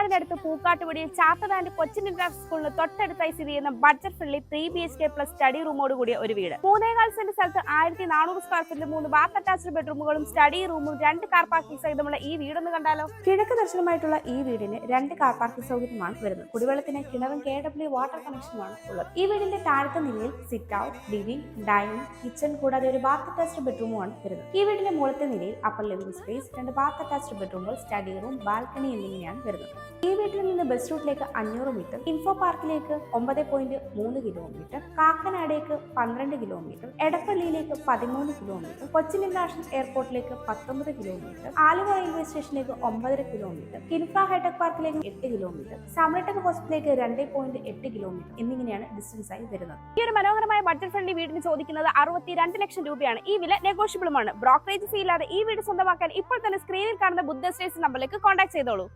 പാലക്കാടിനടുത്ത് പൂക്കാട്ടുപടിയിൽ Chathan and Cochin international സ്കൂളിന് തൊട്ടടുത്തായി സ്ഥിതി ചെയ്യുന്ന budget friendly 3BHK plus study റൂമോട് കൂടിയ ഒരു വീട്. 3.4 സെന്റ് സ്ഥലത്ത് 1400 സ്ക്വയർ ഫീറ്റിൽ 3 ബാത്ത് അറ്റാച്ച്ഡ് ബെഡ്റൂമുകളും സ്റ്റഡി റൂമും 2 കാർ പാർക്കിംഗ് സഹിതമുള്ള ഈ വീടൊന്ന് കണ്ടാലോ. കിഴക്ക് ദർശനമായിട്ടുള്ള ഈ വീടിന് 2 കാർ പാർക്കിംഗ് സൗകര്യമാണ് വരുന്നത്. കുടിവെള്ളത്തിന് കിണറും KW വാട്ടർ കണക്ഷനുമാണ് ഉള്ളത്. ഈ വീടിന്റെ താഴത്തെ നിലയിൽ sit out, living, dining, kitchen കൂടാതെ ഒരു ബാത്ത് അറ്റാച്ച്ഡ് ബെഡ്റൂമുമാണ് വരുന്നത്. ഈ വീടിന്റെ മുകളിലത്തെ നിലയിൽ upper living space, 2 bath attached ബെഡ്റൂമുകൾ, സ്റ്റഡി റൂം, ബാൽക്കണി എന്നിങ്ങനെയാണ് വരുന്നത്. ഈ വീട്ടിൽ നിന്ന് ബസ് റൂട്ടിലേക്ക് 500 മീറ്റർ, ഇൻഫോ പാർക്കിലേക്ക് 9.3 കിലോമീറ്റർ, കാക്കനാടേക്ക് 12 കിലോമീറ്റർ, എടപ്പള്ളിയിലേക്ക് 13 കിലോമീറ്റർ, കൊച്ചിൻ ഇന്റർനാഷണൽ എയർപോർട്ടിലേക്ക് 19 കിലോമീറ്റർ, ആലുവ റെയിൽവേ സ്റ്റേഷനിലേക്ക് 9.5 കിലോമീറ്റർ, കിൻഫ്ര ഹൈടെക് പാർക്കിലേക്ക് 8 കിലോമീറ്റർ, സമരടെക് ഹോസ്പിറ്റലിലേക്ക് 2.8 കിലോമീറ്റർ എന്നിങ്ങനെയാണ് ഡിസ്റ്റൻസ് ആയി വരുന്നത്. ഈ ഒരു മനോഹരമായ ബഡ്ജറ്റ് ഫ്രണ്ട്ലി വീടിന് ചോദിക്കുന്നത് 62 ലക്ഷം രൂപയാണ്. ഈ വില നെഗോഷ്യബിളുമാണ്. ബ്രോക്കറേജ് ഫീ ഇല്ലാതെ ഈ വീട് സ്വന്തമാക്കാൻ ഇപ്പോൾ തന്നെ സ്ക്രീനിൽ കാണുന്ന ബുദ്ധ സ്റ്റേഷൻ നമ്പറിലേക്ക് കോൺടാക്ട് ചെയ്തോളൂ.